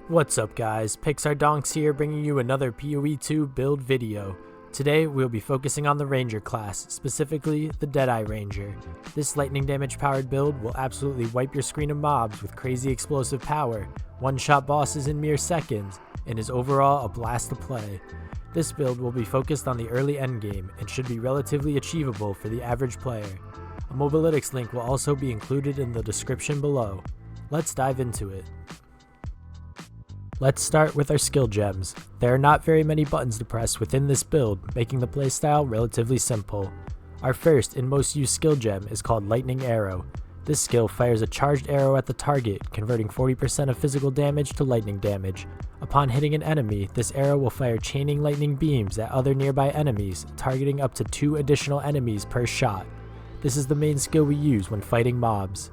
What's up guys, Pixar Donks here bringing you another POE2 build video. Today we'll be focusing on the Ranger class, specifically the Deadeye Ranger. This lightning damage powered build will absolutely wipe your screen of mobs with crazy explosive power, one-shot bosses in mere seconds, and is overall a blast to play. This build will be focused on the early endgame and should be relatively achievable for the average player. A mobalytics link will also be included in the description below. Let's dive into it. Let's start with our skill gems. There are not very many buttons to press within this build, making the playstyle relatively simple. Our first and most used skill gem is called Lightning Arrow. This skill fires a charged arrow at the target, converting 40% of physical damage to lightning damage. Upon hitting an enemy, this arrow will fire chaining lightning beams at other nearby enemies, targeting up to 2 additional enemies per shot. This is the main skill we use when fighting mobs.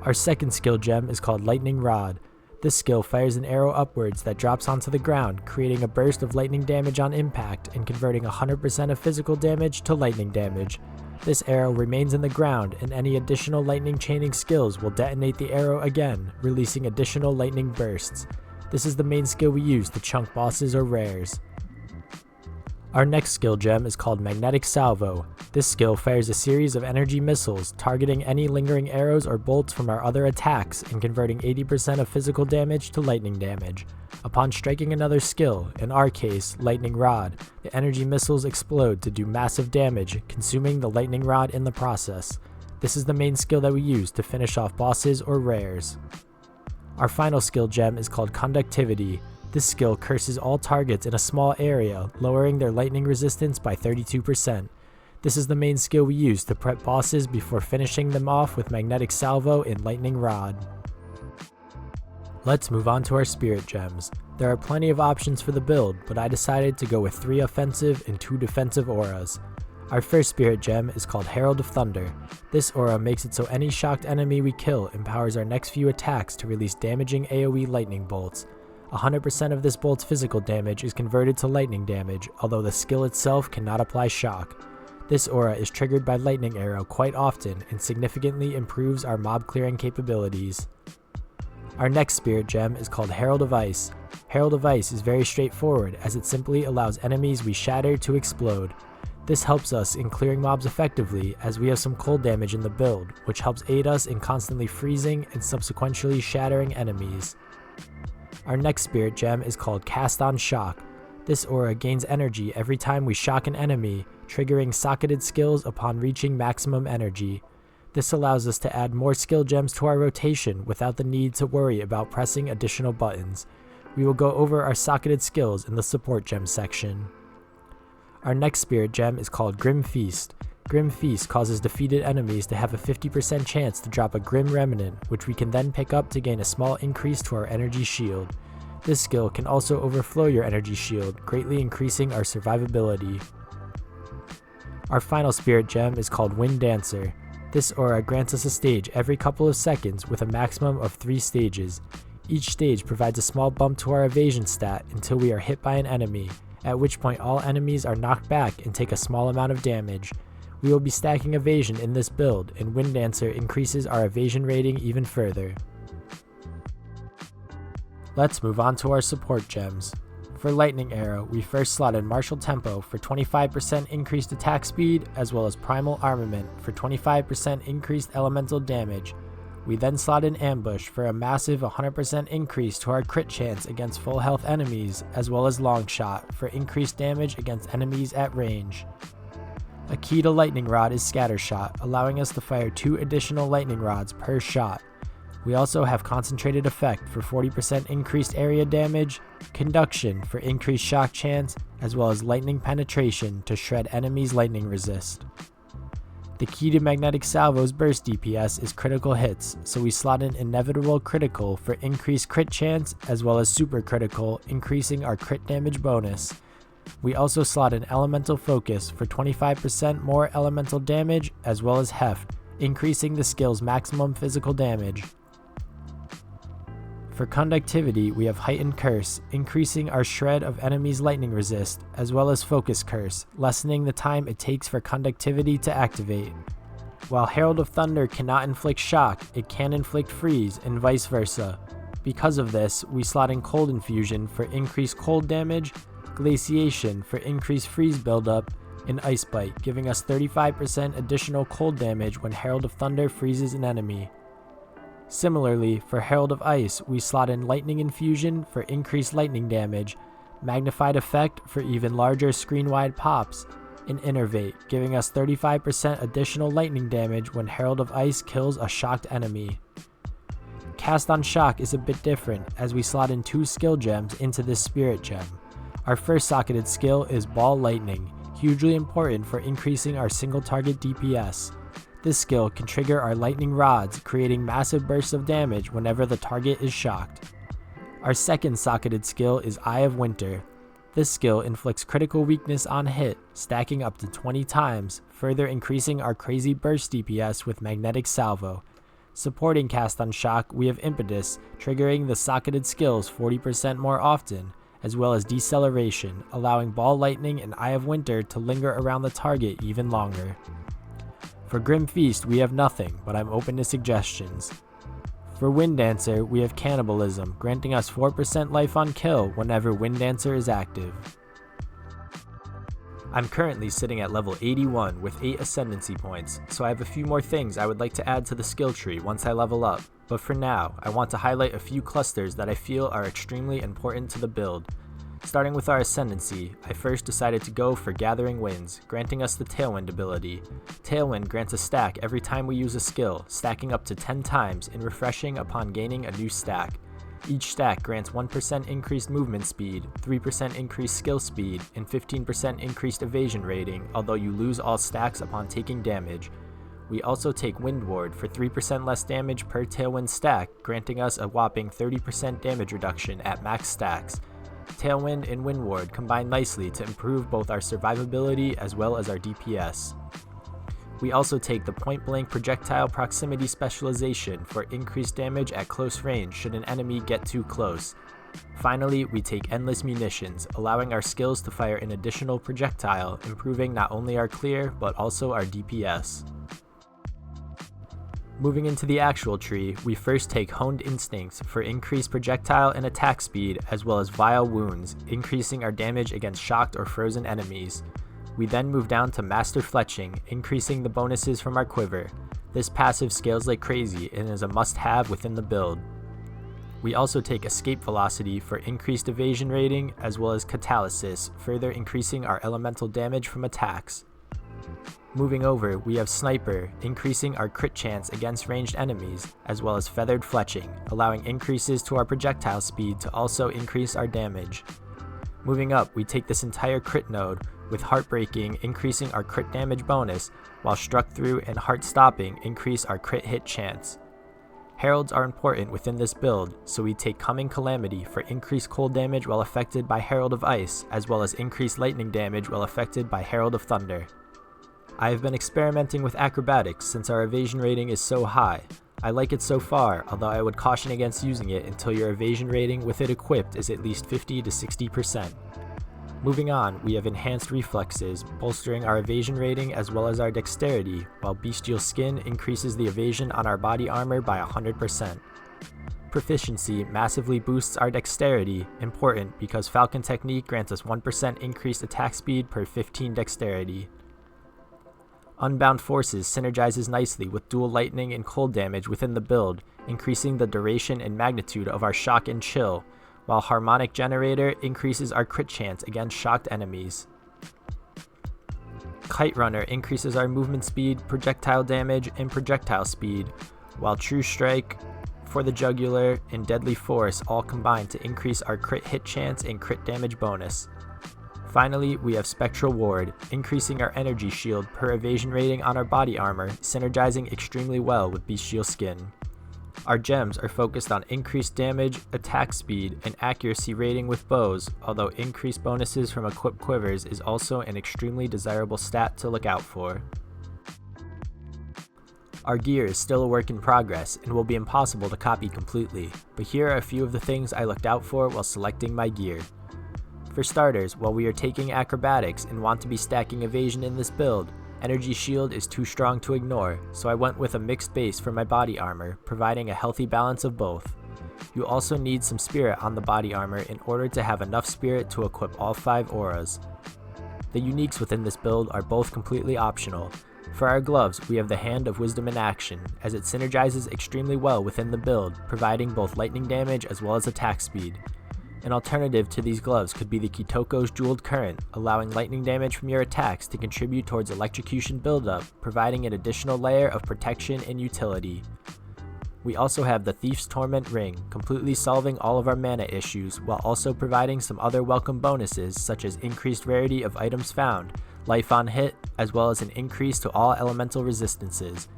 Our second skill gem is called Lightning Rod. This skill fires an arrow upwards that drops onto the ground, creating a burst of lightning damage on impact and converting 100% of physical damage to lightning damage. This arrow remains in the ground, and any additional lightning chaining skills will detonate the arrow again, releasing additional lightning bursts. This is the main skill we use to chunk bosses or rares. Our next skill gem is called Magnetic Salvo. This skill fires a series of energy missiles, targeting any lingering arrows or bolts from our other attacks and converting 80% of physical damage to lightning damage. Upon striking another skill, in our case, Lightning Rod, the energy missiles explode to do massive damage, consuming the lightning rod in the process. This is the main skill that we use to finish off bosses or rares. Our final skill gem is called Conductivity. This skill curses all targets in a small area, lowering their lightning resistance by 32%. This is the main skill we use to prep bosses before finishing them off with Magnetic Salvo and Lightning Rod. Let's move on to our spirit gems. There are plenty of options for the build, but I decided to go with 3 offensive and 2 defensive auras. Our first spirit gem is called Herald of Thunder. This aura makes it so any shocked enemy we kill empowers our next few attacks to release damaging AoE lightning bolts. 100% of this bolt's physical damage is converted to lightning damage, although the skill itself cannot apply shock. This aura is triggered by Lightning Arrow quite often and significantly improves our mob clearing capabilities. Our next spirit gem is called Herald of Ice. Herald of Ice is very straightforward, as it simply allows enemies we shatter to explode. This helps us in clearing mobs effectively, as we have some cold damage in the build, which helps aid us in constantly freezing and subsequently shattering enemies. Our next spirit gem is called Cast on Shock. This aura gains energy every time we shock an enemy, triggering socketed skills upon reaching maximum energy. This allows us to add more skill gems to our rotation without the need to worry about pressing additional buttons. We will go over our socketed skills in the support gem section. Our next spirit gem is called Grim Feast. Grim Feast causes defeated enemies to have a 50% chance to drop a Grim Remnant, which we can then pick up to gain a small increase to our energy shield. This skill can also overflow your energy shield, greatly increasing our survivability. Our final spirit gem is called Wind Dancer. This aura grants us a stage every couple of seconds with a maximum of 3 stages. Each stage provides a small bump to our evasion stat until we are hit by an enemy, at which point all enemies are knocked back and take a small amount of damage. We will be stacking evasion in this build, and Wind Dancer increases our evasion rating even further. Let's move on to our support gems. For Lightning Arrow, we first slotted Martial Tempo for 25% increased attack speed, as well as Primal Armament for 25% increased elemental damage. We then slotted Ambush for a massive 100% increase to our crit chance against full health enemies, as well as Long Shot for increased damage against enemies at range. A key to Lightning Rod is Scatter Shot, allowing us to fire 2 additional lightning rods per shot. We also have Concentrated Effect for 40% increased area damage, Conduction for increased shock chance, as well as Lightning Penetration to shred enemies' lightning resist. The key to Magnetic Salvo's burst DPS is critical hits, so we slot in Inevitable Critical for increased crit chance, as well as Super Critical, increasing our crit damage bonus. We also slot in Elemental Focus for 25% more elemental damage, as well as Heft, increasing the skill's maximum physical damage. For Conductivity, we have Heightened Curse, increasing our shred of enemies' lightning resist, as well as Focus Curse, lessening the time it takes for Conductivity to activate. While Herald of Thunder cannot inflict shock, it can inflict freeze, and vice versa. Because of this, we slot in Cold Infusion for increased cold damage, Glaciation for increased freeze buildup, and Ice Bite, giving us 35% additional cold damage when Herald of Thunder freezes an enemy. Similarly, for Herald of Ice, we slot in Lightning Infusion for increased lightning damage, Magnified Effect for even larger screen-wide pops, and Innervate, giving us 35% additional lightning damage when Herald of Ice kills a shocked enemy. Cast on Shock is a bit different, as we slot in 2 skill gems into this spirit gem. Our first socketed skill is Ball Lightning, hugely important for increasing our single target DPS. This skill can trigger our lightning rods, creating massive bursts of damage whenever the target is shocked. Our second socketed skill is Eye of Winter. This skill inflicts critical weakness on hit, stacking up to 20 times, further increasing our crazy burst DPS with Magnetic Salvo. Supporting Cast on Shock, we have Impetus, triggering the socketed skills 40% more often, as well as Deceleration, allowing Ball Lightning and Eye of Winter to linger around the target even longer. For Grim Feast, we have nothing, but I'm open to suggestions. For Wind Dancer, we have Cannibalism, granting us 4% life on kill whenever Wind Dancer is active. I'm currently sitting at level 81 with 8 Ascendancy points, so I have a few more things I would like to add to the skill tree once I level up, but for now, I want to highlight a few clusters that I feel are extremely important to the build. Starting with our Ascendancy, I first decided to go for Gathering Winds, granting us the Tailwind ability. Tailwind grants a stack every time we use a skill, stacking up to 10 times and refreshing upon gaining a new stack. Each stack grants 1% increased movement speed, 3% increased skill speed, and 15% increased evasion rating, although you lose all stacks upon taking damage. We also take Wind Ward for 3% less damage per Tailwind stack, granting us a whopping 30% damage reduction at max stacks. Tailwind and Wind Ward combine nicely to improve both our survivability as well as our DPS. We also take the Point Blank Projectile Proximity Specialization for increased damage at close range should an enemy get too close. Finally, we take Endless Munitions, allowing our skills to fire an additional projectile, improving not only our clear, but also our DPS. Moving into the actual tree, we first take Honed Instincts for increased projectile and attack speed, as well as Vile Wounds, increasing our damage against shocked or frozen enemies. We then move down to Master Fletching, increasing the bonuses from our quiver. This passive scales like crazy and is a must-have within the build. We also take Escape Velocity for increased evasion rating, as well as Catalysis, further increasing our elemental damage from attacks. Moving over, we have Sniper, increasing our crit chance against ranged enemies, as well as Feathered Fletching, allowing increases to our projectile speed to also increase our damage. Moving up, we take this entire crit node, with Heartbreaking increasing our crit damage bonus, while Struck Through and Heart Stopping increase our crit hit chance. Heralds are important within this build, so we take Coming Calamity for increased cold damage while affected by Herald of Ice, as well as increased lightning damage while affected by Herald of Thunder. I have been experimenting with acrobatics since our evasion rating is so high. I like it so far, although I would caution against using it until your evasion rating with it equipped is at least 50 to 60%. Moving on, we have Enhanced Reflexes, bolstering our evasion rating as well as our dexterity, while Bestial Skin increases the evasion on our body armor by 100%. Proficiency massively boosts our dexterity, important because Falcon Technique grants us 1% increased attack speed per 15 dexterity. Unbound Forces synergizes nicely with dual lightning and cold damage within the build, increasing the duration and magnitude of our shock and chill, while Harmonic Generator increases our crit chance against shocked enemies. Kite Runner increases our movement speed, projectile damage, and projectile speed, while True Strike for the Jugular and Deadly Force all combine to increase our crit hit chance and crit damage bonus. Finally, we have Spectral Ward, increasing our energy shield per evasion rating on our body armor, synergizing extremely well with Bestial Skin. Our gems are focused on increased damage, attack speed, and accuracy rating with bows, although increased bonuses from equipped quivers is also an extremely desirable stat to look out for. Our gear is still a work in progress and will be impossible to copy completely, but here are a few of the things I looked out for while selecting my gear. For starters, while we are taking acrobatics and want to be stacking evasion in this build, Energy Shield is too strong to ignore, so I went with a mixed base for my body armor, providing a healthy balance of both. You also need some spirit on the body armor in order to have enough spirit to equip all 5 auras. The uniques within this build are both completely optional. For our gloves, we have the Hand of Wisdom in action, as it synergizes extremely well within the build, providing both lightning damage as well as attack speed. An alternative to these gloves could be the Kitoko's Jeweled Current, allowing lightning damage from your attacks to contribute towards electrocution buildup, providing an additional layer of protection and utility. We also have the Thief's Torment Ring, completely solving all of our mana issues, while also providing some other welcome bonuses such as increased rarity of items found, life on hit, as well as an increase to all elemental resistances.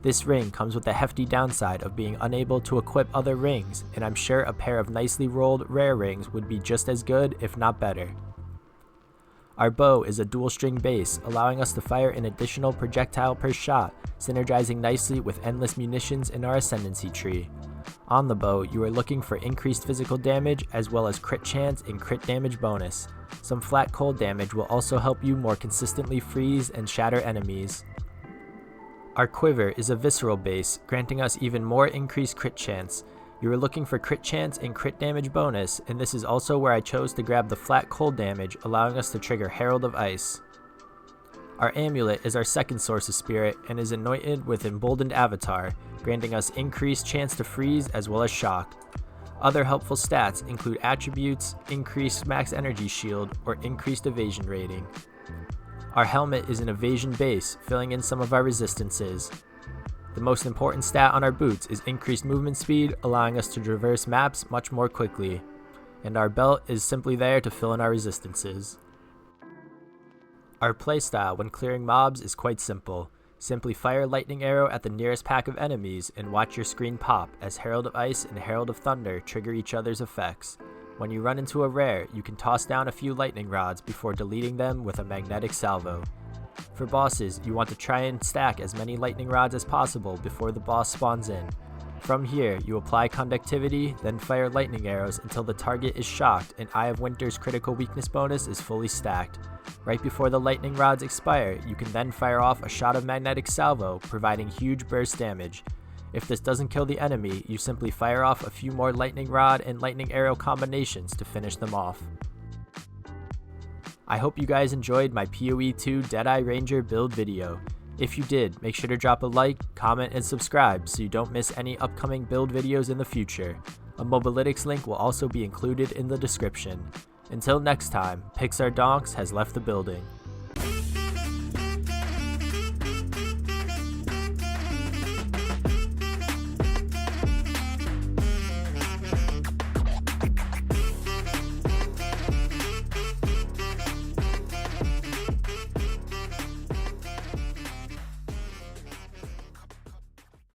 This ring comes with the hefty downside of being unable to equip other rings, and I'm sure a pair of nicely rolled rare rings would be just as good, if not better. Our bow is a dual string base, allowing us to fire an additional projectile per shot, synergizing nicely with endless munitions in our Ascendancy Tree. On the bow, you are looking for increased physical damage as well as crit chance and crit damage bonus. Some flat cold damage will also help you more consistently freeze and shatter enemies. Our quiver is a visceral base, granting us even more increased crit chance. You are looking for crit chance and crit damage bonus, and this is also where I chose to grab the flat cold damage, allowing us to trigger Herald of Ice. Our amulet is our second source of spirit and is anointed with Emboldened Avatar, granting us increased chance to freeze as well as shock. Other helpful stats include attributes, increased max energy shield, or increased evasion rating. Our helmet is an evasion base, filling in some of our resistances. The most important stat on our boots is increased movement speed, allowing us to traverse maps much more quickly. And our belt is simply there to fill in our resistances. Our playstyle when clearing mobs is quite simple. Simply fire a lightning arrow at the nearest pack of enemies and watch your screen pop as Herald of Ice and Herald of Thunder trigger each other's effects. When you run into a rare, you can toss down a few lightning rods before deleting them with a magnetic salvo. For bosses, you want to try and stack as many lightning rods as possible before the boss spawns in. From here, you apply conductivity, then fire lightning arrows until the target is shocked and Eye of Winter's critical weakness bonus is fully stacked. Right before the lightning rods expire, you can then fire off a shot of magnetic salvo, providing huge burst damage. If this doesn't kill the enemy, you simply fire off a few more lightning rod and lightning arrow combinations to finish them off. I hope you guys enjoyed my POE2 Deadeye Ranger build video. If you did, make sure to drop a like, comment, and subscribe so you don't miss any upcoming build videos in the future. A Mobalytics link will also be included in the description. Until next time, Pixar Donks has left the building.